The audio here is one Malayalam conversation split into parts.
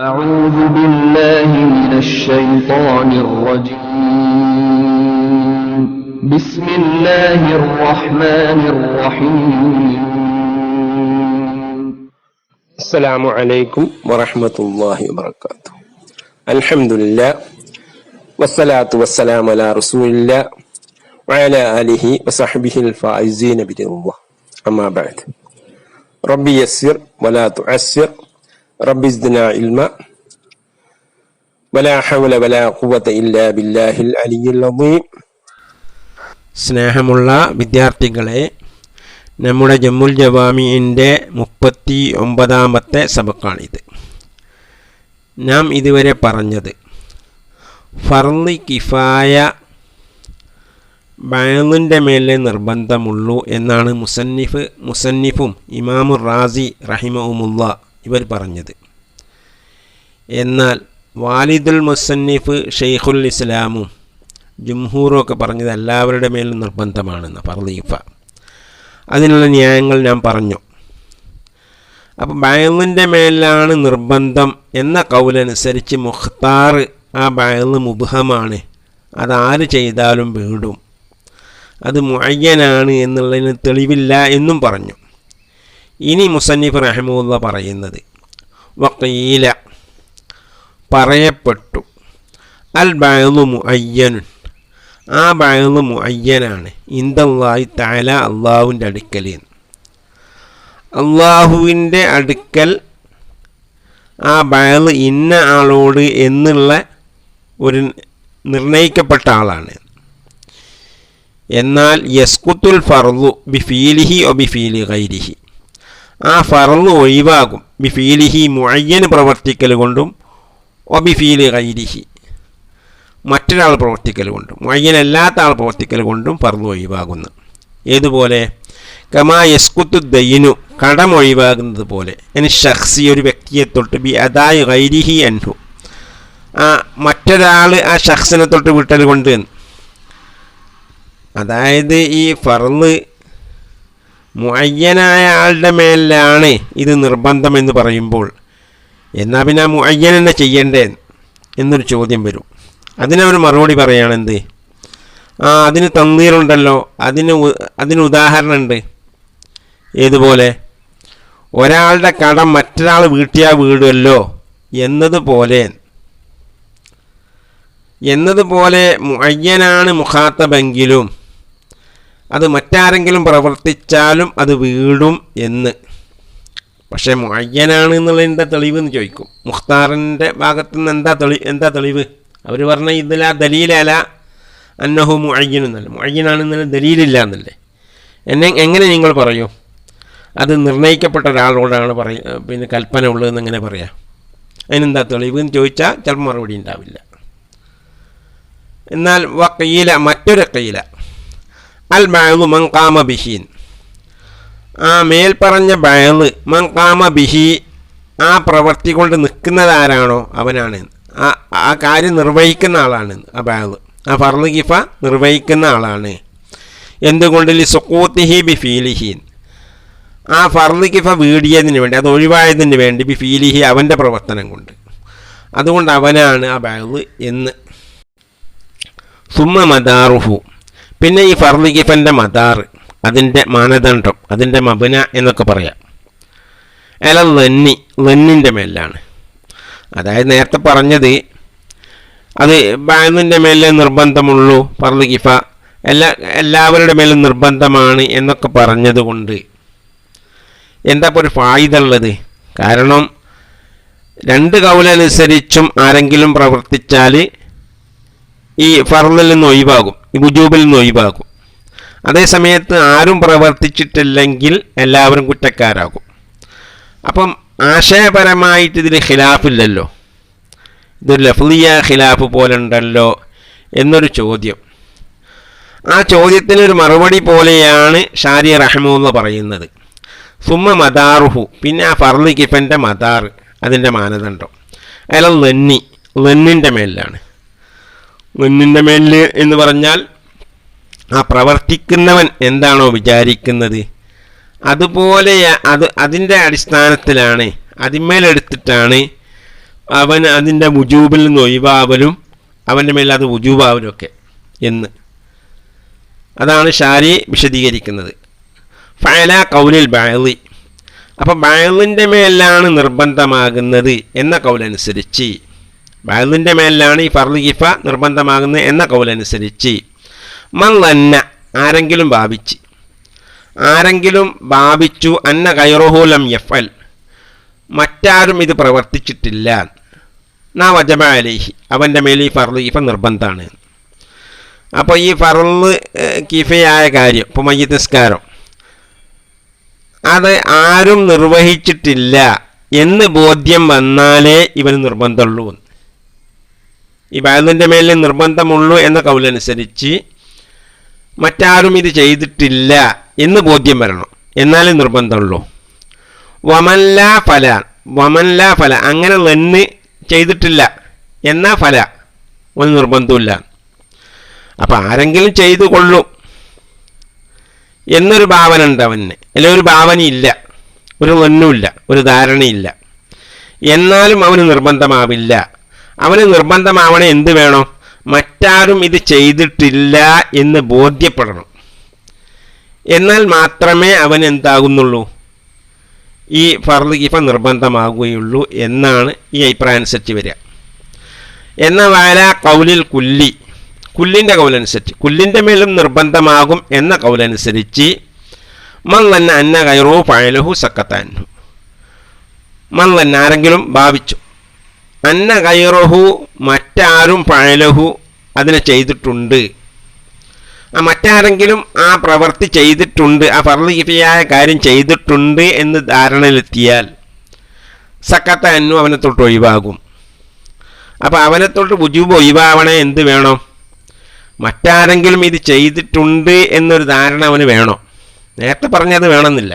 أعوذ بالله من الشيطان الرجيم بسم الله الرحمن الرحيم السلام عليكم ورحمة الله وبركاته. الحمد لله والصلاة والسلام على رسول الله وعلى آله وصحبه الفائزين برضا الله. أما بعد، ربي يسر ولا تعسر، ربي زدنا علما ولا حول ولا قوة إلا بالله العلي العظيم. സ്നേഹമുള്ള വിദ്യാർത്ഥികളെ, നമ്മുടെ ജമ്മുൽ ജവാമിഇൻ്റെ 39ാമത്തെ സബക്കാണിത്. നാം ഇതുവരെ പറഞ്ഞത് ഫർള് കിഫായ ബഅദിൻ്റെ മേലെ നിർബന്ധമുള്ളൂ എന്നാണ് മുസന്നിഫും ഇമാമുർ റാസി റഹിമഹുമുല്ലാ ഇവർ പറഞ്ഞത്. എന്നാൽ വാലിദുൽ മുസന്നിഫ് ഷെയ്ഖുൽ ഇസ്ലാമും ജുംഹൂറും ഒക്കെ പറഞ്ഞത് എല്ലാവരുടെ മേലും നിർബന്ധമാണെന്ന് ഫർള് കിഫ. അതിനുള്ള ന്യായങ്ങൾ ഞാൻ പറഞ്ഞു. അപ്പോൾ ബഅദിൻ്റെ മേലാണ് നിർബന്ധം എന്ന കൗലനുസരിച്ച് മുഖ്താർ ആ ബഅദ് മുബ്ഹമാണ്, അതാര് ചെയ്താലും വീടും, അത് മുഅയ്യനാണ് എന്നുള്ളതിന് തെളിവില്ല എന്നും പറഞ്ഞു. ഇനി മുസന്നിഫ് റഹിമഹുല്ലാഹ് പറയുന്നത് വഖീല, പറയപ്പെട്ടു, അൽ ബഅദു മുഅയ്യനുൻ, ആ ബഅദ് മുഅയ്യനാണ് ഇൻദല്ലാഹി തആല, അള്ളാഹുവിൻ്റെ അടുക്കൽ. അള്ളാഹുവിൻ്റെ അടുക്കൽ ആ ബഅദ് ഇന്ന ആളോട് എന്നുള്ള ഒരു നിർണയിക്കപ്പെട്ട ആളാണ്. എന്നാൽ യസ്കുത്തുൽ ഫർളു ബിഫീലിഹി ഒ ബിഫീലി ഗൈരിഹി, ആ ഫർള് ഒഴിവാകും ബിഫീലിഹി മുഅയ്യന് പ്രവർത്തിക്കൽ കൊണ്ടും ഒ ബിഫീലി ഗൈരിഹി മറ്റൊരാൾ പ്രവർത്തിക്കൽ കൊണ്ടും, മുഅയ്യനല്ലാത്ത ആൾ പ്രവർത്തിക്കൽ കൊണ്ടും ഫർള് ഒഴിവാകുന്നു. ഏതുപോലെ? കമാ യസ്കുത്തു ദൈനു, കടം ഒഴിവാകുന്നത് പോലെ, ഇനി ഷഖ്സി ഒരു വ്യക്തിയെ തൊട്ട് ബി അദായി ഗൈരിഹി അൻഹു, ആ മറ്റൊരാൾ ആ ഷഖ്സിനെ തൊട്ട് വിട്ടൽ കൊണ്ട്. അതായത് ഈ ഫർള് മുഅയ്യനായ ആളുടെ മേലാണ് ഇത് നിർബന്ധം എന്ന് പറയുമ്പോൾ, എന്നാൽ പിന്നെ ആ മുഅയ്യൻ തന്നെ ചെയ്യണ്ടേ എന്നൊരു ചോദ്യം വരും. അതിനവർ മറുപടി പറയുകയാണെന്ത്, അതിന് തന്ദീറുണ്ടല്ലോ, അതിന് ഉദാഹരണമുണ്ട്. ഏതുപോലെ? ഒരാളുടെ കടം മറ്റൊരാൾ വീട്ടിയാൽ വീടുമല്ലോ എന്നതുപോലെ മുഅയ്യനാണ് മുഖാത്തബെങ്കിലും അത് മറ്റാരെങ്കിലും പ്രവർത്തിച്ചാലും അത് വീടും എന്ന്. പക്ഷേ മുഅയ്യനാണ് എന്നുള്ളതിൻ്റെ തെളിവ് എന്ന് ചോദിക്കും. മുഖ്താറിൻ്റെ ഭാഗത്തു നിന്ന് എന്താ തെളിവ്? അവർ പറഞ്ഞ ഇതിലാ ദലീലല്ല അന്നഹു മുഅയ്യനെന്നല്ല, മുഅയ്യനാണെന്നുള്ള ദലീലില്ല എന്നല്ലേ. എങ്ങനെ നിങ്ങൾ പറയൂ അത് നിർണയിക്കപ്പെട്ട ഒരാളോടാണ് പിന്നെ കൽപ്പന ഉള്ളതെന്ന് എങ്ങനെ പറയാം? അതിനെന്താ തെളിവ് എന്ന് ചോദിച്ചാൽ ചിലപ്പോൾ മറുപടി ഉണ്ടാവില്ല. എന്നാൽ വഖീല, മറ്റൊരു ഖീല, അൽ ബഅദു മൻ ഖാമ ബിഹി, ആ മേൽപ്പറഞ്ഞ ബഅദ് മൻ ഖാമ ബിഹി, ആ പ്രവൃത്തി കൊണ്ട് നിൽക്കുന്നതാരാണോ അവനാണ്, ആ കാര്യം നിർവഹിക്കുന്ന ആളാണ് ആ ബഅദ്, ആ ഫർള് കിഫ നിർവഹിക്കുന്ന ആളാണ്. എന്തുകൊണ്ട്? ലിസുഖൂതിഹി ബിഫീലിഹി, ആ ഫർള് കിഫ വീടിയതിന് വേണ്ടി, അത് ഒഴിവായതിന് വേണ്ടി, ബിഫീലിഹി അവൻ്റെ പ്രവർത്തനം കൊണ്ട്, അതുകൊണ്ട് അവനാണ് ആ ബഅദ് എന്ന്. സുമ്മ മദാറുഹു, പിന്നെ ഈ ഫർള് കിഫൻ്റെ മദാർ, അതിൻ്റെ മാനദണ്ഡം, അതിൻ്റെ മബ്ന എന്നൊക്കെ പറയാം, അല ലന്നിൻ്റെ മേലാണ്. അതായത് നേരത്തെ പറഞ്ഞത് അത് ബഅദിൻ്റെ മേലെ നിർബന്ധമുള്ളൂ, ഫർള് കിഫ എല്ലാവരുടെ മേലും നിർബന്ധമാണ് എന്നൊക്കെ പറഞ്ഞതുകൊണ്ട് എന്താ ഇപ്പോൾ ഒരു ഫായിദ ഉള്ളത്? കാരണം രണ്ട് കൗലനുസരിച്ചും ആരെങ്കിലും പ്രവർത്തിച്ചാൽ ഈ ഫർളിൽ നിന്ന് ഒഴിവാകും, ഈ വുജൂബിൽ നിന്ന് ഒഴിവാകും. അതേസമയത്ത് ആരും പ്രവർത്തിച്ചിട്ടില്ലെങ്കിൽ എല്ലാവരും കുറ്റക്കാരാകും. അപ്പം ആശയപരമായിട്ട് ഇതിൽ ഖിലാഫില്ലല്ലോ, ഇതൊരു ലഫ്ലിയ ഖിലാഫ് പോലെ ഉണ്ടല്ലോ എന്നൊരു ചോദ്യം. ആ ചോദ്യത്തിനൊരു മറുപടി പോലെയാണ് ഷാരി റഹിമഹുല്ലാഹ് പറയുന്നത്. സുമ്മ മദാറുഹു, പിന്നെ ആ ഫർള് കിഫൻ്റെ മദാർ, അതിൻ്റെ മാനദണ്ഡം അയാൾ ലന്നിൻ്റെ മേലിലാണ്. ലന്നിൻ്റെ മേലിൽ എന്ന് പറഞ്ഞാൽ ആ പ്രവർത്തിക്കുന്നവൻ എന്താണോ വിചാരിക്കുന്നത് അതുപോലെ അതിൻ്റെ അടിസ്ഥാനത്തിലാണ്, അതിന്മേലെടുത്തിട്ടാണ് അവൻ അതിൻ്റെ വുജൂബിൽ നിന്ന് ഒഴിവാവലും അവൻ്റെ മേൽ അത് വുജൂബാവലും ഒക്കെ എന്ന്. അതാണ് ഷാരി വിശദീകരിക്കുന്നത്. ഫഅല ഖൗലിൽ ബഅളി, അപ്പോൾ ബഅളിൻ്റെ മേലാണ് നിർബന്ധമാകുന്നത് എന്ന കൗലനുസരിച്ച്, ബഅളിൻ്റെ മേലാണ് ഈ ഫർള് കിഫ നിർബന്ധമാകുന്നത് എന്ന കൗലനുസരിച്ച്, മൻ ലന്ന, ആരെങ്കിലും ഭാവിച്ചു അന്ന ഗൈറുഹു ലം യഫ്അൽ, മറ്റാരും ഇത് പ്രവർത്തിച്ചിട്ടില്ല, നാ വജബ അലൈഹി, അവൻ്റെ മേൽ ഈ ഫർള് കിഫ നിർബന്ധമാണ്. അപ്പോൾ ഈ ഫർള് കിഫയായ കാര്യം, ഇപ്പോൾ മയ്യിത്ത് നിസ്കാരം, അത് ആരും നിർവഹിച്ചിട്ടില്ല എന്ന് ബോധ്യം വന്നാലേ ഇവന് നിർബന്ധമുള്ളൂ. ഈ ബഅളിൻ്റെ മേലിൽ നിർബന്ധമുള്ളൂ എന്ന കൗലനുസരിച്ച് മറ്റാരും ഇത് ചെയ്തിട്ടില്ല എന്ന് ബോധ്യം വരണം, എന്നാലേ നിർബന്ധമുള്ളൂ. വമല്ലാ ഫല, അങ്ങനെ ലന്ന് ചെയ്തിട്ടില്ല എന്നാ ഫല, ഒരു നിർബന്ധമില്ല. അപ്പം ആരെങ്കിലും ചെയ്തു കൊള്ളും എന്നൊരു ഭാവന ഉണ്ട് അവന്, അല്ലെങ്കിൽ ഒരു ഭാവനയില്ല, ഒരു ലന്നുമില്ല, ഒരു ധാരണയില്ല, എന്നാലും അവന് നിർബന്ധമാവില്ല. അവന് നിർബന്ധമാവണേ എന്ത് വേണം? മറ്റാരും ഇത് ചെയ്തിട്ടില്ല എന്ന് ബോധ്യപ്പെടണം. എന്നാൽ മാത്രമേ അവൻ എന്താകുന്നുള്ളൂ, ഈ ഫർള് കിഫ നിർബന്ധമാകുകയുള്ളൂ എന്നാണ് ഈ അഭിപ്രായം അനുസരിച്ച് വരിക. എന്നാൽ വാല കൗലിൽ കുല്ലിൻ്റെ കൗലനുസരിച്ച്, കുല്ലിൻ്റെ മേലും നിർബന്ധമാകും എന്ന കൗലനുസരിച്ച്, മൻ ലന്ന അന്ന ഗൈറു ഫഅലഹു സക്കത്താൻഹു, മൻ ലന്ന, ആരെങ്കിലും ഭാവിച്ചു, അന്ന ഗൈറുഹു, മറ്റാരും ഫഅലഹു, അതിനെ ചെയ്തിട്ടുണ്ട്, മറ്റാരെങ്കിലും ആ പ്രവൃത്തി ചെയ്തിട്ടുണ്ട്, ആ ഫർള് കിഫയായ കാര്യം ചെയ്തിട്ടുണ്ട് എന്ന് ധാരണയിലെത്തിയാൽ സക്കത്താൻഹു, അവനെ തൊട്ട് ഒഴിവാകും. അപ്പോൾ അവനെ തൊട്ട് വുജൂബ് ഒഴിവാവണേ എന്ത് വേണം? മറ്റാരെങ്കിലും ഇത് ചെയ്തിട്ടുണ്ട് എന്നൊരു ധാരണ അവന് വേണം. നേരത്തെ പറഞ്ഞത് വേണമെന്നില്ല.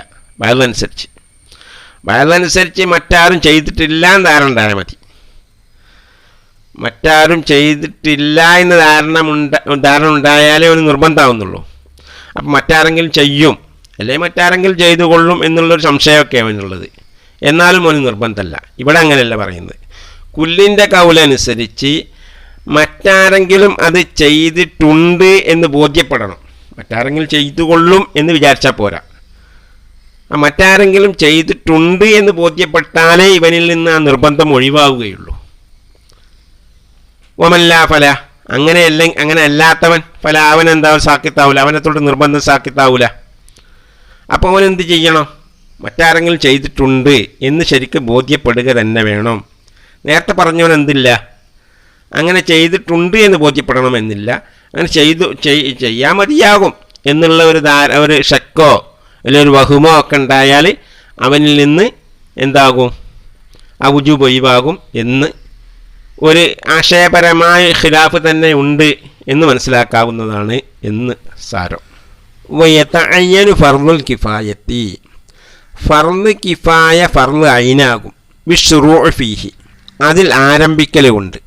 ബഅളനുസരിച്ച് മറ്റാരും ചെയ്തിട്ടില്ല എന്ന് ധാരണ ഉണ്ടായാൽ മതി. മറ്റാരും ചെയ്തിട്ടില്ല എന്ന് ധാരണ ഉണ്ടായാലേ അവന് നിർബന്ധമാവുന്നുള്ളൂ. അപ്പം മറ്റാരെങ്കിലും ചെയ്യും, അല്ലെങ്കിൽ മറ്റാരെങ്കിലും ചെയ്തു കൊള്ളും എന്നുള്ളൊരു സംശയമൊക്കെ അവനുള്ളത്. എന്നാലും അവന് നിർബന്ധമല്ല. ഇവിടെ അങ്ങനെയല്ല പറയുന്നത്. കുല്ലിൻ്റെ കൗലനുസരിച്ച് മറ്റാരെങ്കിലും അത് ചെയ്തിട്ടുണ്ട് എന്ന് ബോധ്യപ്പെടണം. മറ്റാരെങ്കിലും ചെയ്തു കൊള്ളും എന്ന് വിചാരിച്ചാൽ പോരാ. മറ്റാരെങ്കിലും ചെയ്തിട്ടുണ്ട് എന്ന് ബോധ്യപ്പെട്ടാലേ ഇവനിൽ നിന്ന് ആ നിർബന്ധം ഒഴിവാവുകയുള്ളൂ. വമല്ലാ ഫല, അങ്ങനെ അല്ലാത്തവൻ ഫല, അവൻ എന്താ സാക്കിത്താവൂല, അവനെ തൊട്ട് നിർബന്ധം സാക്കിത്താവൂല. അപ്പോൾ അവൻ എന്ത് ചെയ്യണം? മറ്റാരെങ്കിലും ചെയ്തിട്ടുണ്ട് എന്ന് ശരിക്കും ബോധ്യപ്പെടുക തന്നെ വേണം. നേരത്തെ പറഞ്ഞവൻ എന്തില്ല, അങ്ങനെ ചെയ്തിട്ടുണ്ട് എന്ന് ബോധ്യപ്പെടണമെന്നില്ല. അങ്ങനെ ചെയ്യാൻ മതിയാകും എന്നുള്ള ഒരു ഷക്കോ അല്ലെങ്കിൽ ഒരു വഹുമോ ഒക്കെ ഉണ്ടായാൽ അവനിൽ നിന്ന് എന്താകും? ആ വുജൂബ് ഒഴിവാകും എന്ന് ഒരു ആശയപരമായ ഖിലാഫ് തന്നെ ഉണ്ട് എന്ന് മനസ്സിലാക്കാവുന്നതാണ് എന്ന് സാരം. വയതഅയ്യനു ഫർളുൽ കിഫായത്തി, ഫർള് കിഫായ ഫർള് ഐനാകും. ബിശ്ശുറൂഉ ഫീഹി, അതിൽ ആരംഭിക്കൽ കൊണ്ട്.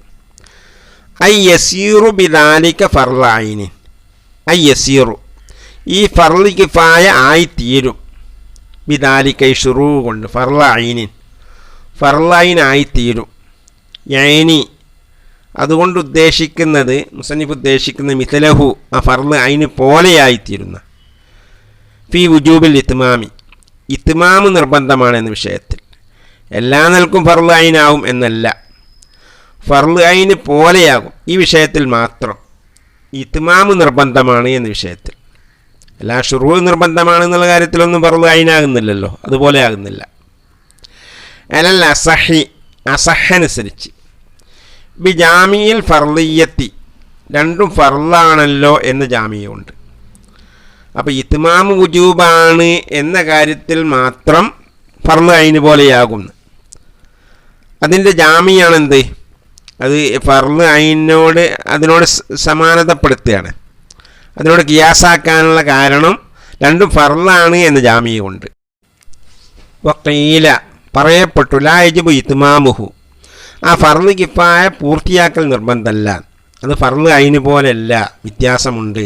യസീറു ബിദാലിക ഫർള ഐനി, യസീറു, ഈ ഫർള് കിഫായ ആയിത്തീരും. ബിദാലിക, ഈ ഷുറൂ കൊണ്ട്, ഫർള ഐനിൻ, ഫർള ഐൻ ആയിത്തീരും. യൈനി, അതുകൊണ്ട് ഉദ്ദേശിക്കുന്നത്, മുസന്നിഫ് ഉദ്ദേശിക്കുന്നത് മിഥലഹു, ആ ഫർള് ഐന് പോലെയായിത്തീരുന്ന. ഫി വുജൂബിൽ ഇത്മാമി, ഇത്മാമ് നിർബന്ധമാണ് എന്ന വിഷയത്തിൽ. എല്ലാ നിലക്കും ഫർള് ഐനാവും എന്നല്ല, ഫർള് ഐന് പോലെയാകും ഈ വിഷയത്തിൽ മാത്രം. ഇത്മാമ് നിർബന്ധമാണ് എന്ന വിഷയത്തിൽ. എല്ലാ ഷുറൂ നിർബന്ധമാണെന്നുള്ള കാര്യത്തിലൊന്നും ഫർള് ഐനാകുന്നില്ലല്ലോ, അതുപോലെ ആകുന്നില്ല. അലൽ അസഹി, അസഹനുസരിച്ച്. ബി ജാമിയിൽ ഫർളിയത്തി, രണ്ടും ഫർളാണല്ലോ എന്ന് ജാമിയുണ്ട്. അപ്പോൾ ഇത്മാമ് വുജൂബാണ് എന്ന കാര്യത്തിൽ മാത്രം ഫർള് ഐന് പോലെയാകുന്നു. അതിൻ്റെ ജാമിയാണെന്ത്? അത് ഫർള് ഐനോട് അതിനോട് സമാനതപ്പെടുത്തുകയാണ്. അതിനോട് കിയാസാക്കാനുള്ള കാരണം രണ്ടും ഫർളാണ് എന്ന് ജാമിയുണ്ട്. വഖീല, പറയപ്പെട്ടു, ലാ യജിബു ഇത്മാമുഹു, ആ ഫർള് കിഫായ പൂർത്തിയാക്കൽ നിർബന്ധമല്ല, അത് ഫർള് ഐന് പോലെയല്ല, വ്യത്യാസമുണ്ട്.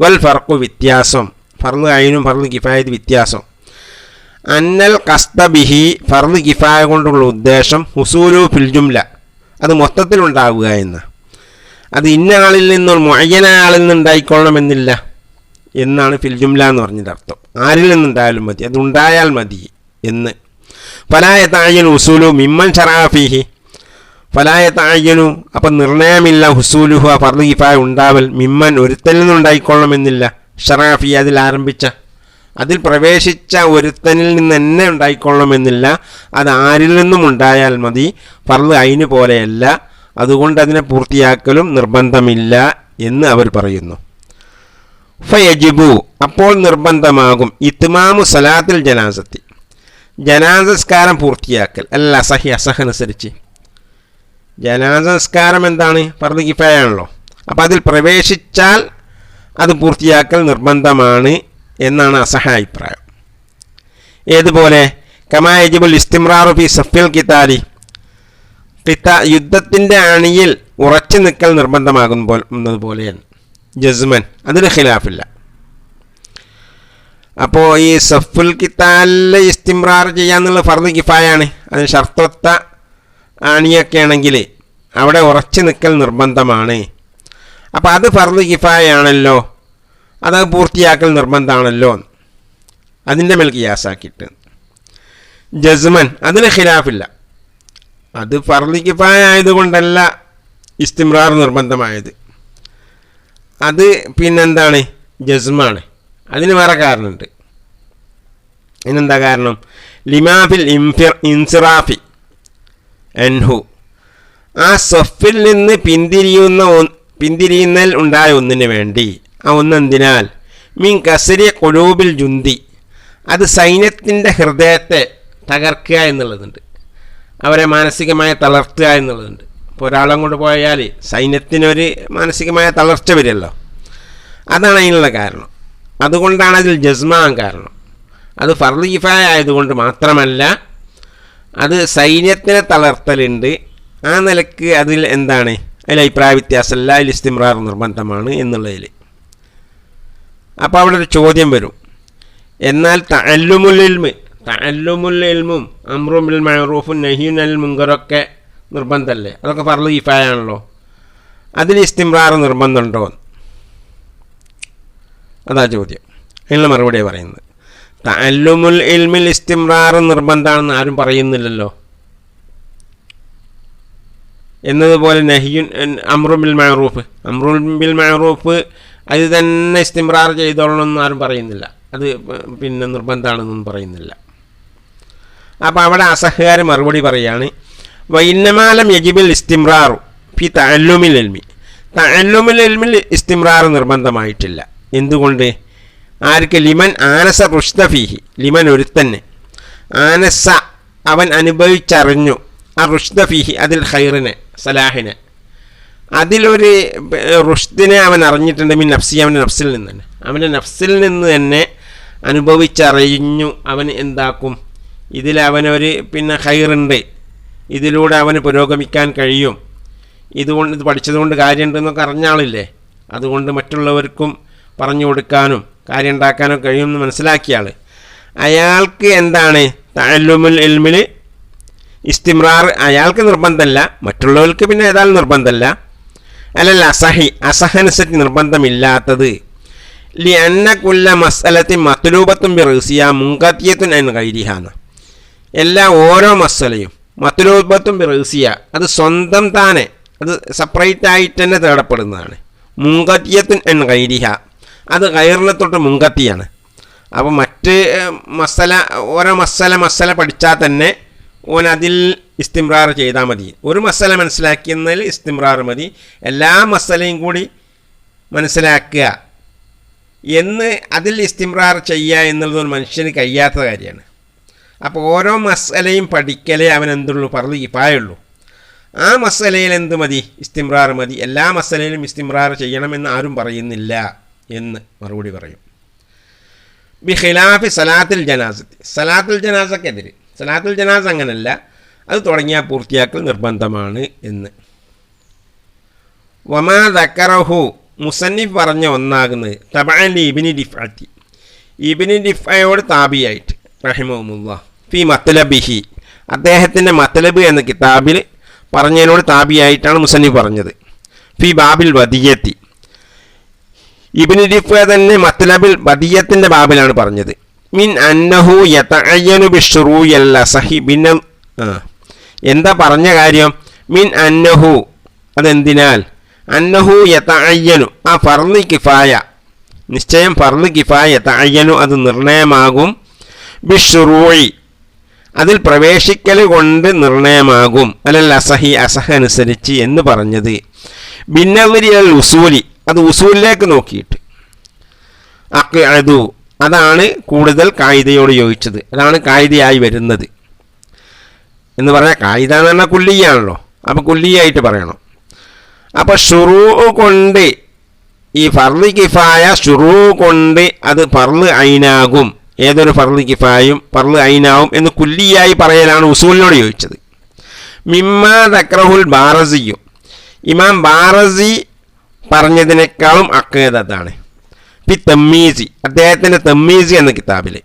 വൽ ഫർഖു, വ്യത്യാസം, ഫർള് ഐനും ഫർള് കിഫായത്ത് വ്യത്യാസം. അന്നൽ കസ്തബിഹി ഫർദ് കിഫായ കൊണ്ടുള്ള ഉദ്ദേശം ഹുസൂലു ഫിൽ ജുംല, അത് മൊത്തത്തിലുണ്ടാവുക എന്ന്. അത് ഇന്ന ആളിൽ നിന്നും മുഅയ്യന ആളിൽ നിന്നുണ്ടായിക്കൊള്ളണമെന്നില്ല എന്നാണ് ഫിൽ ജുംല എന്ന് പറഞ്ഞതിൻ്റെ അർത്ഥം. ആരിൽ നിന്നുണ്ടായാലും മതി, അത് ഉണ്ടായാൽ മതി എന്ന്. ഫലാ യതഅയ്യനു ഹുസൂലു മിമ്മൻ ശറഅ ഫീഹി, ഫലാ യതഅയ്യനു അപ്പം നിർണയമില്ല ഹുസൂലുഹു ആ ഫർദ് കിഫായ ഉണ്ടാവൽ മിമ്മൻ ഒരുത്തനിൽ നിന്നുണ്ടായിക്കൊള്ളണമെന്നില്ല ശറഅ ഫീഹി അതിൽ ആരംഭിച്ച അതിൽ പ്രവേശിച്ച ഒരുത്തനിൽ നിന്ന് തന്നെ ഉണ്ടായിക്കൊള്ളണമെന്നില്ല. അത് ആരിൽ നിന്നും ഉണ്ടായാൽ മതി, ഫർദ് ഐന് പോലെയല്ല, അതുകൊണ്ട് അതിനെ പൂർത്തിയാക്കലും നിർബന്ധമില്ല എന്ന് അവർ പറയുന്നു. ഫയജിബു അപ്പോൾ നിർബന്ധമാകും ഇത്മാമു സലാത്തിൽ ജനാസത്തി ജനാസസ്കാരം പൂർത്തിയാക്കൽ. അല്ല സഹി അസഹനുസരിച്ച് ജനാസസ്കാരം എന്താണ്? ഫർദ് കിഫായാണല്ലോ. അപ്പോൾ അതിൽ പ്രവേശിച്ചാൽ അത് പൂർത്തിയാക്കൽ നിർബന്ധമാണ് എന്നാണ് അസഹ അഭിപ്രായം. ഏതുപോലെ കമാ യജിബുൽ ഇസ്തിംറാറു ഫി സഫിൽ ഖിതാലി യുദ്ധത്തിൻ്റെ അണിയിൽ ഉറച്ചു നിൽക്കൽ നിർബന്ധമാകുന്നത് പോലെയാണ് ജസ്മൻ, അതിന് ഖിലാഫില്ല. അപ്പോൾ ഈ സഫുൽ ഖിതാലിൽ ഇസ്തിംറാർ ചെയ്യാന്നുള്ള ഫർദ് കിഫായാണ്. അതിന് ഷർത്തൊത്ത അണിയൊക്കെ ആണെങ്കിൽ അവിടെ ഉറച്ചു നിൽക്കൽ നിർബന്ധമാണ്. അപ്പോൾ അത് ഫർദ് കിഫായാണല്ലോ, അത് പൂർത്തിയാക്കൽ നിർബന്ധമാണല്ലോ, അതിൻ്റെ മേൽ ഖിയാസാക്കിയിട്ട്. ജസ്മൻ അതിന് ഖിലാഫില്ല. അത് ഫർദ് കിഫായ ആയതുകൊണ്ടല്ല ഇസ്തിംറാർ നിർബന്ധമായത്, അത് പിന്നെന്താണ് ജസ്മാണ്. അതിന് വേറെ കാരണമുണ്ട്. അതിനെന്താ കാരണം? ലിമാഫിൽ ഇൻസിറാഫി അൻഹു ആ സഫിൽ നിന്ന് പിന്തിരിയുന്നൽ ഉണ്ടായ ഒന്നിനു വേണ്ടി. ആ ഒന്നെന്തിനാൽ? മീൻ കസരിയ കൊലൂബിൽ ജുന്തി അത് സൈന്യത്തിൻ്റെ ഹൃദയത്തെ തകർക്കുക എന്നുള്ളതുണ്ട്, അവരെ മാനസികമായ തളർത്തുക എന്നുള്ളതുണ്ട്. ഇപ്പോൾ ഒരാളെ കൊണ്ട് പോയാൽ സൈന്യത്തിനൊരു മാനസികമായ തളർച്ച വരുമല്ലോ, അതാണ് അതിനുള്ള കാരണം. അതുകൊണ്ടാണ് അതിൽ ജസ്മാൻ കാരണം. അത് ഫർദ് കിഫായ ആയതുകൊണ്ട് മാത്രമല്ല, അത് സൈന്യത്തിനെ തളർത്തലുണ്ട്. ആ നിലക്ക് അതിൽ എന്താണ്? അതിൽ അഭിപ്രായ വ്യത്യാസമല്ല, അതിൽ ഇസ്തിംറാർ നിർബന്ധമാണ് എന്നുള്ളതിൽ. അപ്പോൾ അവിടെ ഒരു ചോദ്യം വരും, എന്നാൽ തഅല്ലുമുൽ ഇൽമും അംറും ബിൽ മഅറൂഫും നഹ്യുൻ അനിൽ മുൻകറൊക്കെ നിർബന്ധമല്ലേ? അതൊക്കെ ഫർദ് കിഫായ ആണല്ലോ, അതിൽ ഇസ്തിംറാർ നിർബന്ധമുണ്ടോ? അതാ ചോദ്യം. അതിനുള്ള മറുപടിയാണ് പറയുന്നത്. തഅല്ലുമുൽ ഇൽമിൽ ഇസ്തിംറാർ നിർബന്ധമാണെന്ന് ആരും പറയുന്നില്ലല്ലോ. എന്നതുപോലെ നഹ്യുൻ അംറും ബിൽ മഅറൂഫ് അത് തന്നെ ഇസ്തിംറാർ ചെയ്തോളണമെന്ന് ആരും പറയുന്നില്ല, അത് പിന്നെ നിർബന്ധമാണെന്നൊന്നും പറയുന്നില്ല. അപ്പോൾ അവിടെ അസഹ്കാർ മറുപടി പറയാണ്, വൈന്നമാലം യജിബിൽ ഇസ്തിംറാറു ഫി തഅല്ലുമിൽ ഇൽമിൽ ഇസ്തിംറാർ നിർബന്ധമായിട്ടില്ല. എന്തുകൊണ്ട്? ആർക്ക്? ലിമൻ ആനസ റുഷ്ദ ഫീഹി ലിമൻ ഒരുത്തന്നെ ആനസ അവൻ അനുഭവിച്ചറിഞ്ഞു ആ റുഷ്ദ ഫീഹി അതിൽ ഖൈറിനെ സലാഹിനെ അതിലൊരു റുഷ്ദിനെ അവൻ അറിഞ്ഞിട്ടുണ്ട്. മിൻ നഫ്സി അവൻ്റെ നഫ്സിൽ നിന്ന് തന്നെ, അവൻ്റെ നഫ്സിൽ നിന്ന് തന്നെ അനുഭവിച്ചറിഞ്ഞു. അവൻ എന്താക്കും? ഇതിലവനൊരു പിന്നെ ഖൈറുണ്ട്, ഇതിലൂടെ അവന് പുരോഗമിക്കാൻ കഴിയും, ഇത് പഠിച്ചതുകൊണ്ട് കാര്യമുണ്ടെന്നൊക്കെ അറിഞ്ഞ ആളില്ലേ, അതുകൊണ്ട് മറ്റുള്ളവർക്കും പറഞ്ഞു കൊടുക്കാനും കാര്യം ഉണ്ടാക്കാനും കഴിയുമെന്ന് മനസ്സിലാക്കിയ ആൾ, അയാൾക്ക് എന്താണ്? തഅല്ലുമുൽ ഇൽമിൽ ഇസ്തിംറാർ അയാൾക്ക് നിർബന്ധമല്ല, മറ്റുള്ളവർക്ക് പിന്നെ ഏതായാലും നിർബന്ധമല്ല. അല്ലല്ല അസഹനുസരിച്ച് നിർബന്ധമില്ലാത്തത് ലി അന്ന കുല്ല മസ്അലത്തിൻ മത്ലൂബത്തുൻ ബിറസിയ മുൻഖതിയത്തുൻ അൻ ഗൈരിഹാന്ന്. എല്ലാ ഓരോ മസ്അലയും മത്ലൂബത്തുൻ ബിറസിയ അത് സ്വന്തം താനെ അത് സെപ്പറേറ്റ് ആയിട്ട് തന്നെ തേടപ്പെടുന്നതാണ്. മുൻഖതിയത്തുൻ അൻ ഗൈരിഹ അത് ഗൈറിനെ തൊട്ട് മുൻഖത്തിയാണ്. അപ്പോൾ മറ്റ് ഓരോ മസ്അല പഠിച്ചാൽ തന്നെ ഓൻ അതിൽ ഇസ്തിംറാർ ചെയ്താൽ മതി. ഒരു മസ്അല മനസ്സിലാക്കുന്നതിൽ ഇസ്തിംറാർ മതി, എല്ലാ മസ്അലയും കൂടി മനസ്സിലാക്കുക എന്ന് അതിൽ ഇസ്തിംറാർ ചെയ്യുക എന്നുള്ളത് ഒരു മനുഷ്യന് കഴിയാത്ത കാര്യമാണ്. അപ്പോൾ ഓരോ മസ്അലയും പഠിക്കലേ അവൻ എന്തുള്ളൂ? ഫർദ് കിഫായുള്ളൂ. ആ മസ്അലയിൽ എന്ത് മതി? ഇസ്തിംറാർ മതി. എല്ലാ മസ്അലയിലും ഇസ്തിംറാർ ചെയ്യണമെന്ന് ആരും പറയുന്നില്ല എന്ന് മറുപടി പറയും. ബി ഖിലാഫി സലാത്തുൽ ജനാസത്തി സലാത്തുൽ ജനാസക്കെതിരെ. സലാത്തുൽ ജനാസ അങ്ങനല്ല, അത് തുടങ്ങിയാൽ പൂർത്തിയാക്കൽ നിർബന്ധമാണ് എന്ന്. വമാ ദക്കറഹു മുസന്നിഫ് പറഞ്ഞ ഒന്നാകുന്നത് തബഅൻ ഇബ്നി ഡിഫഅത്തി ഇബ്നി ഡിഫഅയോട് താബിയായിട്ട്. റഹിമഹുമുല്ലാ ഫി മത്ലബിഹി, അദ്ദേഹത്തിൻ്റെ മത്ലബ് എന്ന കിതാബിൽ പറഞ്ഞതിനോട് താബിയായിട്ടാണ് മുസന്നിഫ് പറഞ്ഞത്. ഫി ബാബിൽ വദിയത്തി, ഇബ്നു റിഫ തന്നെ മത്ലബിൽ വദിയത്തിൻ്റെ ബാബിലാണ് പറഞ്ഞത്. മിൻ അന്നഹു യതഅയ്യനു ബിശ്ശുറൂഇൽ അസഹി ബിൻ, എന്താ പറഞ്ഞ കാര്യം? മിൻ അന്നഹു, അതെന്തിനാൽ? അന്നഹു യതഅയ്യനു, ആ ഫർള് കിഫായ, നിശ്ചയം ഫർള് കിഫായ, യതഅയ്യനു അത് നിർണയമാകും, ബിശ്ശുറൂഇ അതിൽ പ്രവേശിക്കൽ കൊണ്ട് നിർണയമാകും, അലൽ അസഹി അസഹ അനുസരിച്ച് എന്ന് പറഞ്ഞത്. ബിന്നവരി അൽ ഉസൂലി, അത് ഉസൂലിലേക്ക് നോക്കിയിട്ട്. അഖ്അദു, അതാണ് കൂടുതൽ കായിദയോട് യോജിച്ചത്, അതാണ് കായിദയായി വരുന്നത് എന്ന് പറഞ്ഞാൽ, കായിദ എന്ന് പറഞ്ഞാൽ കുല്ലിയാണല്ലോ, അപ്പോൾ കുല്ലിയായിട്ട് പറയണം. അപ്പോൾ ഷുറൂ കൊണ്ട്, ഈ ഫർള് കിഫായ ഷുറൂ കൊണ്ട് അത് ഫർള് ഐനാകും, ഏതൊരു ഫർള് കിഫായും ഫർള് ഐനാവും എന്ന് കുല്ലിയായി പറയലാണ് ഉസൂലിനോട് ചോദിച്ചത്. മിമ്മാ ദക്റഹുൽ ബാറസിയും, ഇമാം ബാറസി പറഞ്ഞതിനേക്കാളും അഖീദത്താണ്. ഫി തമ്മീസി, അദ്ദേഹത്തിൻ്റെ തമ്മീസി എന്ന കിതാബിൽ.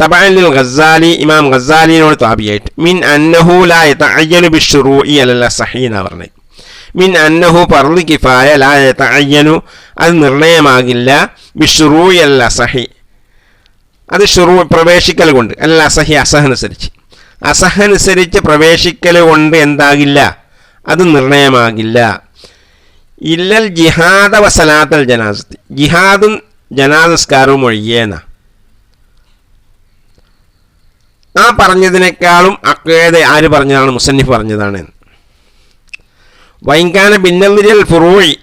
തബഅനിൽ ഗസാലി, ഇമാം ഗസാലിനോട് താബിയായിട്ട്. മിൻ അന്നഹു ലാ യതഅയ്യനു ബിശ്ശുറൂഇ അലൽ അസഹി എന്നാ പറഞ്ഞത്. മിൻ അന്നഹു ഫർള് കിഫായ ലാ യതഅയ്യനു, അത് നിർണയമാകില്ല, ബിശ്ശുറൂഇ അൽ അസഹി, അത് ഷുറൂ പ്രവേശിക്കൽ കൊണ്ട്, അല്ല അസഹി അസഹനുസരിച്ച്, അസഹനുസരിച്ച് പ്രവേശിക്കൽ കൊണ്ട് എന്താകില്ല, അത് നിർണയമാകില്ല. ഇല്ലൽ ജിഹാദ വസലാത്തൽ ജനാസത്തി, ജിഹാദും ജനാസസ്കാരവും ഒഴിയേന. ആ പറഞ്ഞതിനേക്കാളും അഖീദ ആര് പറഞ്ഞതാണ്? മുസന്നിഫ് പറഞ്ഞതാണ്. വൈൻകാന ബിന്നൽ ഫുറൂഇ,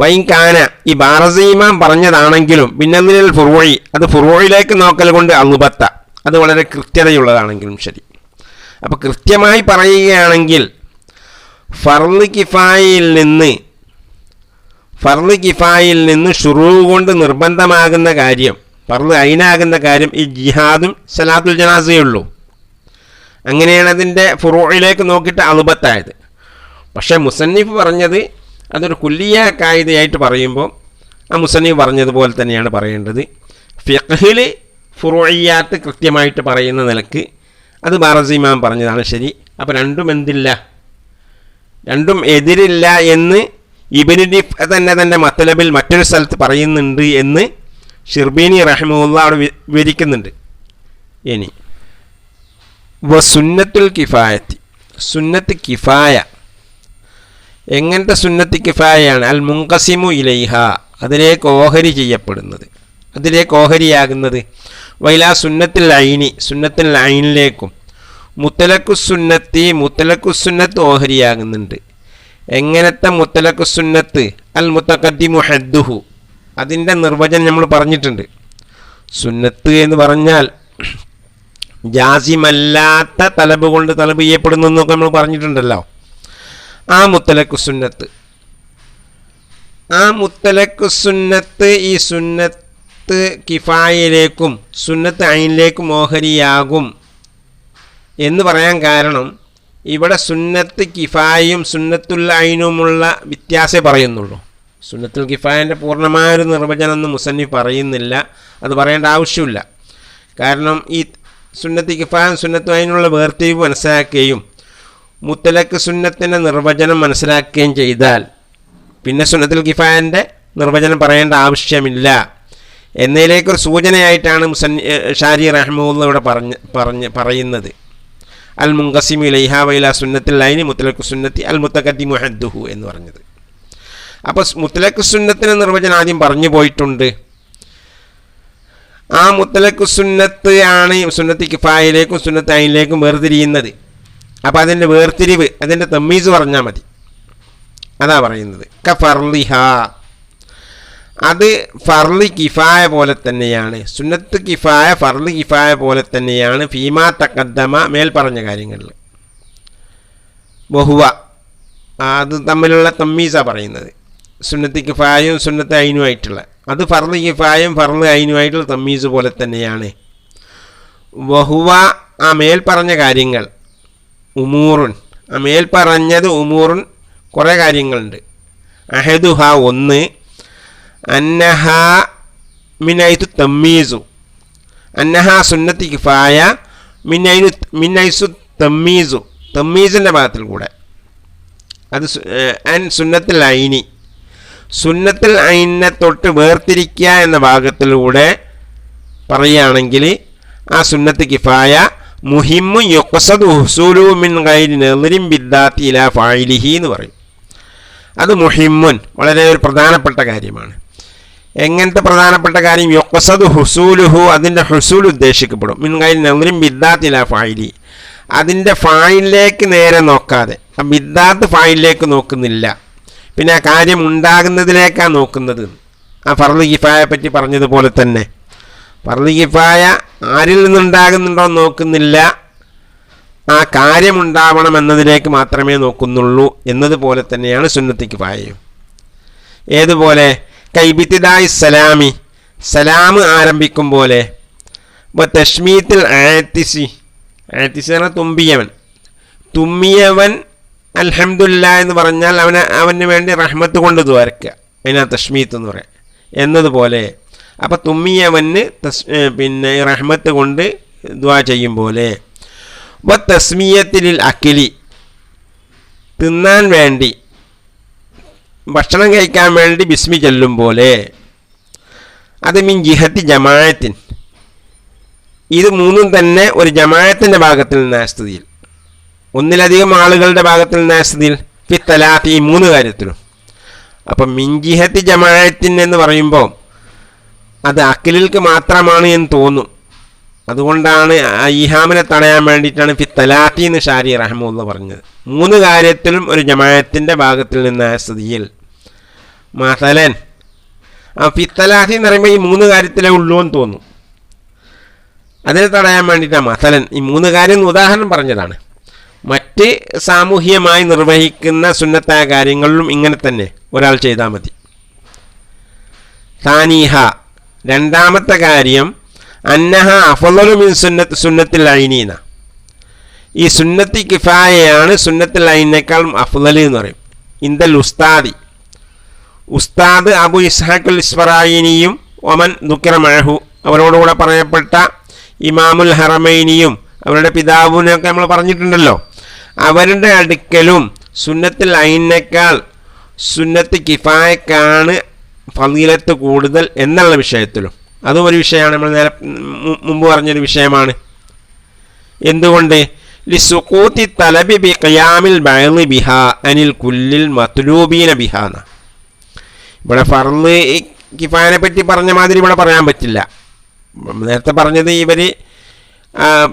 വൈൻകാന ഈ ബാറസി ഇമാം പറഞ്ഞതാണെങ്കിലും ബിന്നൽ ഫുറൂഇ, അത് ഫുറൂഇലേക്ക് നോക്കൽ കൊണ്ട് അളുബത്ത, അത് വളരെ കൃത്യതയുള്ളതാണെങ്കിലും ശരി. അപ്പോൾ കൃത്യമായി പറയുകയാണെങ്കിൽ ഫർള് കിഫായിൽ നിന്ന് ഷുറൂ കൊണ്ട് നിർബന്ധമാകുന്ന കാര്യം, ഫർള് ഐനാകുന്ന കാര്യം ഈ ജിഹാദും സലാത്തുൽ ജനാസയേ ഉള്ളൂ. അങ്ങനെയാണ് അതിൻ്റെ ഫുറൂഇലേക്ക് നോക്കിയിട്ട് അളുബത്തായത്. പക്ഷേ മുസന്നിഫ് പറഞ്ഞത് അതൊരു കുല്ലിയ കായിദയായിട്ട് പറയുമ്പോൾ ആ മുസന്നിഫ് പറഞ്ഞതുപോലെ തന്നെയാണ് പറയേണ്ടത്. ഫിഖ്ഹിൽ ഫുറൂഇയാത്ത് കൃത്യമായിട്ട് പറയുന്ന നിലക്ക് അത് ബാറസി ഇമാം പറഞ്ഞതാണ് ശരി. അപ്പോൾ രണ്ടും എന്തില്ല, രണ്ടും എതിരില്ല എന്ന് ഇബ്നു റിഫ തന്നെ തൻ്റെ മത്ലബിൽ മറ്റൊരു സ്ഥലത്ത് പറയുന്നുണ്ട് എന്ന് ഷിർബീനി റഹിമഹുല്ലാ അവിടെ വിവരിക്കുന്നുണ്ട്. ഇനി സുന്നത്തുൽ കിഫായത്തി, സുന്നത്ത് കിഫായ, എങ്ങനത്തെ സുന്നത്ത് കിഫായയാണ്? അൽ മുൻഖസിമു ഇലൈഹ, അതിലേക്ക് ഓഹരി ചെയ്യപ്പെടുന്നത്, അതിലേക്ക് ഓഹരിയാകുന്നത്. വൈലാ സുന്നത്തുൽ ഐനി, സുന്നത്തുൽ ഐനിലേക്കും. മുത്തലക്കുസുന്നത്ത് ഓഹരിയാകുന്നുണ്ട്. എങ്ങനത്തെ മുത്തലക്കുസുന്നത്ത്? അൽ മുത്തഖദ്ദിമു ഹദ്ദുഹു, അതിൻ്റെ നിർവചനം നമ്മൾ പറഞ്ഞിട്ടുണ്ട്. സുന്നത്ത് എന്ന് പറഞ്ഞാൽ ജാസിമല്ലാത്ത തലബ് കൊണ്ട് തലബ് ചെയ്യപ്പെടുന്നു എന്നൊക്കെ നമ്മൾ പറഞ്ഞിട്ടുണ്ടല്ലോ. ആ മുത്തലക്കുസുന്നത്ത് ഈ സുന്നത്ത് കിഫായയിലേക്കും സുന്നത്ത് ഐനിലേക്കും ഓഹരിയാകും എന്ന് പറയാൻ കാരണം, ഇവിടെ സുന്നത്ത് കിഫായയും സുന്നത്തുൽ ഐനുമുള്ള വ്യത്യാസമേ പറയുന്നുള്ളൂ. സുന്നത്തുൽ കിഫായൻ്റെ പൂർണ്ണമായൊരു നിർവചനമൊന്നും മുസന്നിഫ് പറയുന്നില്ല, അത് പറയേണ്ട ആവശ്യമില്ല. കാരണം ഈ സുന്നത്ത് കിഫായും സുന്നത്തു ഐനുള്ള വേർതിരിവ് മനസ്സിലാക്കുകയും മുത്തലക്ക് സുന്നത്തിൻ്റെ നിർവചനം മനസ്സിലാക്കുകയും ചെയ്താൽ പിന്നെ സുന്നത്തുൽ കിഫായൻ്റെ നിർവചനം പറയേണ്ട ആവശ്യമില്ല എന്നതിലേക്കൊരു സൂചനയായിട്ടാണ് ഷാരി റഹ്മത്തുള്ളാഹി ഇവിടെ പറയുന്നത്. അൽ മുൻഖസിമു ഇലൈഹ വഇലാ സുന്നത്തുൽ ഐനി മുത്തലഖു സുന്നത്തി അൽ മുത്തഖദ്ദിമു ഹദ്ദുഹു എന്ന് പറഞ്ഞത്. അപ്പോൾ മുത്തലഖു സുന്നത്തിൻ്റെ നിർവചനം ആദ്യം പറഞ്ഞു പോയിട്ടുണ്ട്. ആ മുത്തലഖു സുന്നത്ത് ആണ് സുന്നത്ത് കിഫായയിലേക്കും സുന്നത്ത് ഐനിലേക്കും വേർതിരിയുന്നത്. അപ്പോൾ അതിൻ്റെ വേർതിരിവ്, അതിൻ്റെ തമ്മീസ് പറഞ്ഞാൽ മതി. അതാ പറയുന്നത്. ഫർളിഹ, അത് ഫർള് കിഫായ പോലെ തന്നെയാണ്. സുന്നത്ത് കിഫായ ഫർള് കിഫായ പോലെ തന്നെയാണ്. ഫീമാ തഖദ്ദമ, മേൽ പറഞ്ഞ കാര്യങ്ങളിൽ. ബഹുവ, അത് തമ്മിലുള്ള തമ്മീസാണ് പറയുന്നത്. സുന്നത്ത് കിഫായും സുന്നത്ത് ഐനുമായിട്ടുള്ള, അത് ഫർള് കിഫായും ഫർള് ഐനുമായിട്ടുള്ള തമ്മീസ് പോലെ തന്നെയാണ്. ബഹുവ, ആ മേൽ പറഞ്ഞ കാര്യങ്ങൾ, ഉമൂറുൻ, ആ മേൽ പറഞ്ഞത് ഉമൂറുൻ കുറേ കാര്യങ്ങളുണ്ട്. അഹദുഹ, ഒന്ന്, അന്നഹ മിനൈതു തമ്മീസു, അന്നഹ സുന്നത്തി കിഫായ മിന്നൈസു തമ്മീസു, തമ്മീസിൻ്റെ ഭാഗത്തിൽ കൂടെ. അത് സുന്നത്തുൽ ഐനി, സുന്നത്തുൽ ഐനിനെ തൊട്ട് വേർതിരിക്കുക എന്ന ഭാഗത്തിലൂടെ പറയുകയാണെങ്കിൽ ആ സുന്നത്ത് കിഫായ മുഹിമ്മു യുഖ്സദു ഹുസൂലു മിൻ ഗൈരി നളിരിൻ ബിദ്ദാത്തി ഇലാ ഫായിലിഹി എന്ന് പറയും. അത് മുഹിമ്മുൻ, വളരെ ഒരു പ്രധാനപ്പെട്ട കാര്യമാണ്. എങ്ങനത്തെ പ്രധാനപ്പെട്ട കാര്യം? യുഖ്സദു ഹുസൂലുഹു, അതിൻ്റെ ഹുസൂൽ ഉദ്ദേശിക്കപ്പെടും. മിൻ ഗൈരി നളിരിൻ ബിദ്ദാത്തി ഇലാ ഫായിലി, അതിൻ്റെ ഫായിലിലേക്ക് നേരെ നോക്കാതെ. ആ ബിദ്ദാത്ത് ഫായിലിലേക്ക് നോക്കുന്നില്ല, പിന്നെ ആ കാര്യം ഉണ്ടാകുന്നതിലേക്കാണ് നോക്കുന്നത്. ആ ഫർള് കിഫായെ പറ്റി പറഞ്ഞതുപോലെ തന്നെ ഫർള് കിഫായ ആരിൽ നിന്നുണ്ടാകുന്നുണ്ടോ നോക്കുന്നില്ല, ആ കാര്യമുണ്ടാവണം എന്നതിലേക്ക് മാത്രമേ നോക്കുന്നുള്ളൂ എന്നതുപോലെ തന്നെയാണ് സുന്നത്ത് കിഫായയും. ഏതുപോലെ? കൈബിത്തിദായി സലാമി, സലാം ആരംഭിക്കും പോലെ. ഇപ്പോൾ തഷ്മീത്തിൽ ആത്തിസി, ആത്തിസി പറഞ്ഞാൽ തുമ്പിയവൻ, തുമ്മിയവൻ അൽഹംദുലില്ലാ എന്ന് പറഞ്ഞാൽ അവന് വേണ്ടി റഹ്മത്ത് കൊണ്ട് ദ്വാരക്കുക, അതിനാ തഷ്മീത്ത് എന്ന് പറയാം എന്നതുപോലെ. അപ്പോൾ തുമ്മിയവന് പിന്നെ റഹ്മത്ത് കൊണ്ട് ദ്വാ ചെയ്യും പോലെ. തസ്മിയത്തിൽ അക്കിലി, തിന്നാൻ വേണ്ടി, ഭക്ഷണം കഴിക്കാൻ വേണ്ടി ബിസ്മി ചൊല്ലും പോലെ. അത് മിൻ ജിഹത്തി ജമാഅത്തിൻ, ഇത് മൂന്നും തന്നെ ഒരു ജമാഅത്തിൻ്റെ ഭാഗത്തിൽ നിന്നായ സ്ഥിതിയിൽ, ഒന്നിലധികം ആളുകളുടെ ഭാഗത്തിൽ നിന്നായ സ്ഥിതിയിൽ, ഫി തലാത്ത്, ഈ മൂന്ന് കാര്യത്തിലും. അപ്പം മിൻ ജിഹത്തി ജമാഅത്തിൻ എന്ന് പറയുമ്പോൾ അത് അക്കിലിൽക്ക് മാത്രമാണ് എന്ന് തോന്നും. അതുകൊണ്ടാണ് ഈഹാമിനെ തടയാൻ വേണ്ടിയിട്ടാണ് ഫി തലാത്തി എന്ന് ഷാരി റഹ്മുള്ള പറഞ്ഞത്. മൂന്ന് കാര്യത്തിലും ഒരു ജമാഅത്തിൻ്റെ ഭാഗത്തിൽ നിന്നായ സ്ഥിതിയിൽ. മസലൻ ഫി തലാത്തി എന്ന് പറയുമ്പോൾ ഈ മൂന്ന് കാര്യത്തിലേ ഉള്ളൂ എന്ന് തോന്നും. അതിനെ തടയാൻ വേണ്ടിയിട്ടാണ് മസലൻ ഈ മൂന്ന് കാര്യം ഉദാഹരണം പറഞ്ഞതാണ്. മറ്റ് സാമൂഹ്യമായി നിർവഹിക്കുന്ന സുന്നത്തായ കാര്യങ്ങളിലും ഇങ്ങനെ തന്നെ ഒരാൾ ചെയ്താൽ മതി. താനീഹ, രണ്ടാമത്തെ കാര്യം, അന്നഹ അഫ്ളലു മിൻ സുന്നത്തിൽ ഐനീന, ഈ സുന്നത്തി കിഫായയാണ് സുന്നത്തുൽ ഐനിനേക്കാളും അഫ്ളൽ എന്ന് പറയും. ഇന്ദൽ ഉസ്താദി, ഉസ്താദ് അബു ഇസ്ഹാഖുൽ ഇസ്ഫറായിനിയും ഒമൻ ദുക്കിറ മഅഹു, അവരോടുകൂടെ പറയപ്പെട്ട ഇമാമുൽ ഹറമൈനിയും അവരുടെ പിതാവിനെയൊക്കെ നമ്മൾ പറഞ്ഞിട്ടുണ്ടല്ലോ, അവരുടെ അടുക്കലും സുന്നത്തുൽ ഐനിനേക്കാൾ സുന്നത്ത് കിഫായക്കാണ് ഫളീലത്ത് കൂടുതൽ എന്നുള്ള വിഷയത്തിലും. അതും ഒരു വിഷയമാണ്, നമ്മൾ നേരെ മുമ്പ് പറഞ്ഞൊരു വിഷയമാണ്. എന്തുകൊണ്ട്? ലിസുഖൂത്തി തലബി ബി ഖിയാമിൽ ബഅളി ബിഹാ അനിൽ കുല്ലിൽ മത്ലൂബീന ബിഹാന. ഇവിടെ ഫർള് കിഫായനെ പറ്റി പറഞ്ഞ മാതിരി ഇവിടെ പറയാൻ പറ്റില്ല. നേരത്തെ പറഞ്ഞത് ഇവർ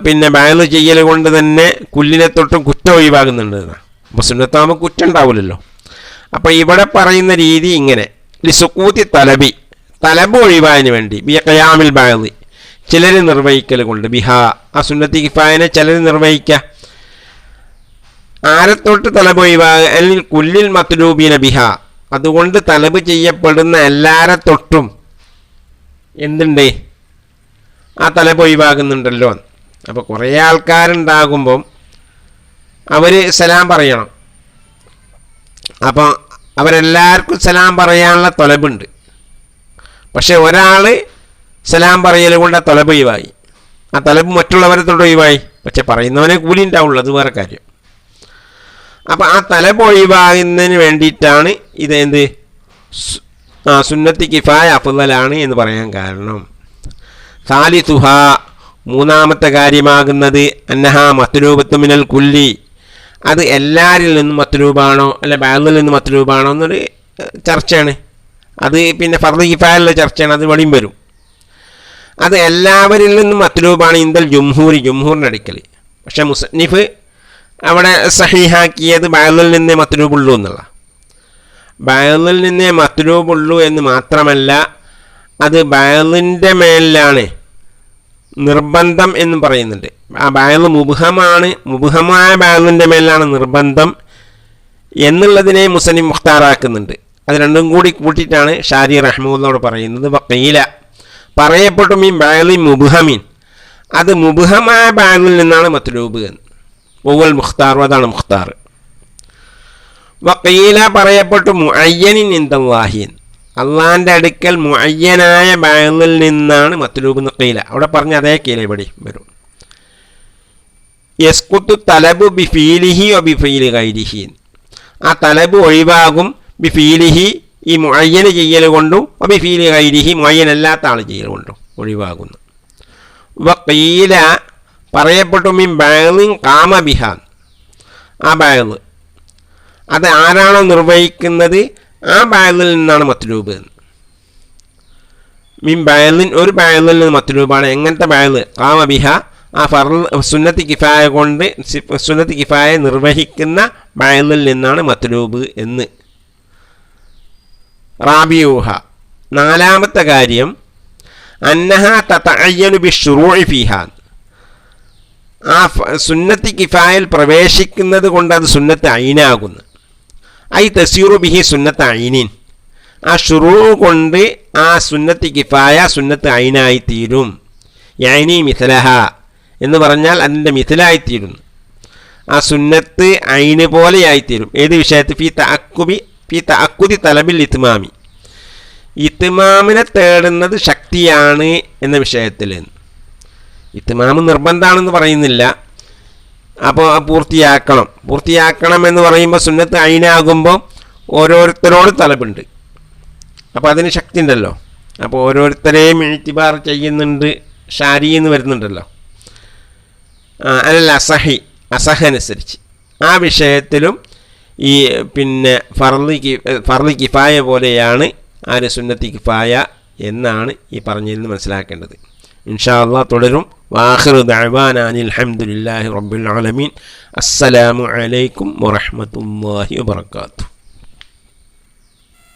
പിന്നെ ബഅള് ചെയ്യൽ കൊണ്ട് തന്നെ കുല്ലിനെ തൊട്ടും കുറ്റം ഒഴിവാകുന്നുണ്ട്. അപ്പോൾ സുന്നത്താകുമ്പോൾ കുറ്റം ഉണ്ടാവില്ലല്ലോ. അപ്പോൾ ഇവിടെ പറയുന്ന രീതി ഇങ്ങനെ, ലിസുഖൂത്തി തലബി, തലബ് ഒഴിവായതിന് വേണ്ടി, ബി ഖിയാമിൽ ബഅളി, ചിലർ നിർവഹിക്കൽ കൊണ്ട്, ബിഹാ, ആ സുന്നത്തി കിഫായനെ ചിലർ നിർവഹിക്കുക. ആരത്തൊട്ട് തലബ് ഒഴിവാകുക? അല്ലെങ്കിൽ കുല്ലിൽ മത്ലൂബീന ബിഹാ, അതുകൊണ്ട് തലബ് ചെയ്യപ്പെടുന്ന എല്ലാരെ തൊട്ടും എന്തുണ്ട്? ആ തലബ് ഒഴിവാകുന്നുണ്ടല്ലോ. അപ്പോൾ കുറേ ആൾക്കാരുണ്ടാകുമ്പം അവർ സലാം പറയണം. അപ്പോൾ അവരെല്ലാവർക്കും സലാം പറയാനുള്ള തൊലബുണ്ട്. പക്ഷെ ഒരാൾ സലാം പറയൽ കൊണ്ട് ആ തൊലബ് ഒഴിവായി, ആ തൊലബ് മറ്റുള്ളവരെ തൊട്ട് ഒഴിവായി. പക്ഷെ പറയുന്നവനെ കൂലി ഉണ്ടാവുള്ളൂ, അത് വേറെ കാര്യം. അപ്പം ആ തലബ് ഒഴിവാകുന്നതിന് വേണ്ടിയിട്ടാണ് ഇത് എന്ത് സുന്നത്തി കിഫായ അഫ്ളലാണ് എന്ന് പറയാൻ കാരണം. സാലിസുഹ, മൂന്നാമത്തെ കാര്യമാകുന്നത്, അന്നഹ മത്ലൂബത്തു മിനൽ കുല്ലി, അത് എല്ലാവരിൽ നിന്നും മത്ലൂബാണോ അല്ല ബഅളിൽ നിന്നും മത്ലൂബാണോ എന്നൊരു ചർച്ചയാണ്. അത് പിന്നെ ഫർദ് കിഫായയുള്ള ചർച്ചയാണ്, അത് ഇവിടെയും വരും. അത് എല്ലാവരിൽ നിന്നും മത്ലൂബാണ് ഇന്ദൽ ജുംഹൂരി, ജുംഹൂറിൻ്റെ അടുക്കൽ. പക്ഷേ മുസന്നിഫ് അവിടെ സഹീഹാക്കിയത് ബഅളിൽ നിന്നേ മത്ലൂബുള്ളൂ എന്നുള്ള. ബഅളിൽ നിന്നേ മത്ലൂബുള്ളൂ എന്ന് മാത്രമല്ല, അത് ബഅളിൻ്റെ മേലിലാണ് നിർബന്ധം എന്ന് പറയുന്നുണ്ട്. ആ ബഅള് മുബ്ഹമാണ്, മുബ്ഹമായ ബഅളിൻ്റെ മേലാണ് നിർബന്ധം എന്നുള്ളതിനെ മുസന്നിഫ് മുഖ്താറാക്കുന്നുണ്ട്. അത് രണ്ടും കൂടി കൂട്ടിയിട്ടാണ് ഷാരി റഹ്മുള്ളയോട് പറയുന്നത്. വഖീല, പറയപ്പെട്ടു മീൻ ബഅളി മുബ്ഹമീൻ, അത് മുബ്ഹമായ ബഅളിൽ നിന്നാണ് മത്ലൂബ് എന്ന്. വൽ മുഖ്താർ, അതാണ് മുഖ്താർ. വഖീല, പറയപ്പെട്ടു മുഅയ്യനിൻ ഇൻദല്ലാഹി, അള്ളാൻ്റെ അടുക്കൽ മുഅയ്യനായ ബഅളിൽ നിന്നാണ് മത്ലൂബ് എന്ന് ഖീല. അവിടെ പറഞ്ഞ അതേ ഖീല ഇവിടെ വരും. യസ്കുത്തു തലബു ബിഫീലിഹി വ ബിഫീലി ഗൈരിഹി. ആ തലബ് ഒഴിവാകും ബിഫീലിഹി ഈ മുഅയ്യന് ചെയ്യൽ കൊണ്ടും വ ബിഫീലി ഗൈരിഹി മുഅയ്യനല്ലാത്ത ആൾ ചെയ്യൽ കൊണ്ടും ഒഴിവാകുന്നു. വ ഖീല പറയപ്പെട്ടു മിൻ ബഅളിൻ ഖാമ ബിഹാ. ആ ബഅള് അത് ആരാണോ നിർവഹിക്കുന്നത് ആ ബഅളിൽ നിന്നാണ് മത്ലൂബ്. മിൻ ബഅളിൻ ഒരു ബഅളിൽ നിന്ന് മത്ലൂബാണ്. എങ്ങനത്തെ ബഅള്? ഖാമ ബിഹ ആ സുന്നത്ത് കിഫായ കൊണ്ട് സുന്നത്ത് കിഫായ നിർവഹിക്കുന്ന ബഅളിൽ നിന്നാണ് മത്ലൂബ് എന്ന്. റാബിയൂഹ നാലാമത്തെ കാര്യം അന്നഹ തതഅയ്യനു ബിശ്ശുറൂഇ ഫീഹാ. ആ സുന്നത്ത് കിഫായയിൽ പ്രവേശിക്കുന്നത് കൊണ്ട് അത് സുന്നത്ത് ഐനാകുന്നു. ഐ തസീറു ബിഹി സുന്നത്ത് ഐനിൻ. ആ ഷുറൂ കൊണ്ട് ആ സുന്നത്ത് കിഫായ സുന്നത്ത് ഐനായി തീരും. യഅനി മിഥലഹ എന്ന് പറഞ്ഞാൽ അതിൻ്റെ മിഥലായിത്തീരുന്നു. ആ സുന്നത്ത് ഐന് പോലെയായിത്തീരും. ഏത് വിഷയത്തിൽ? ഫി തഅക്കുദി തലബിൽ ഇത്മാമി. ഇത്മാമിനെ തേടുന്നത് ശക്തിയാണ് എന്ന വിഷയത്തിൽ. ഇത്മാമ് നിർബന്ധമാണെന്ന് പറയുന്നില്ല. അപ്പോൾ പൂർത്തിയാക്കണം എന്ന് പറയുമ്പോൾ സുന്നത്ത് ഐനാകുമ്പോൾ ഓരോരുത്തരോട് തലബുണ്ട്. അപ്പോൾ അതിന് ശക്തി ഉണ്ടല്ലോ. അപ്പോൾ ഓരോരുത്തരെയും ഇഅ്തിബാർ ചെയ്യുന്നുണ്ട്. ഷാരി എന്ന് വരുന്നുണ്ടല്ലോ. അല്ല അസഹനുസരിച്ച് ആ വിഷയത്തിലും ഈ പിന്നെ ഫർള് കിഫായ പോലെയാണ് ആര് സുന്നത്തി കിഫായ എന്നാണ് ഈ പറഞ്ഞതിൽ നിന്ന് മനസ്സിലാക്കേണ്ടത്. ഇൻഷാ അല്ലാഹ് തുടരും. വാഖിറു ദഅവാനാ അനിൽ ഹംദുലില്ലാഹി റബ്ബിൽ ആലമീൻ. അസ്സലാമു അലൈക്കും വറഹ്മത്തുള്ളാഹി വബറകാതുഹു.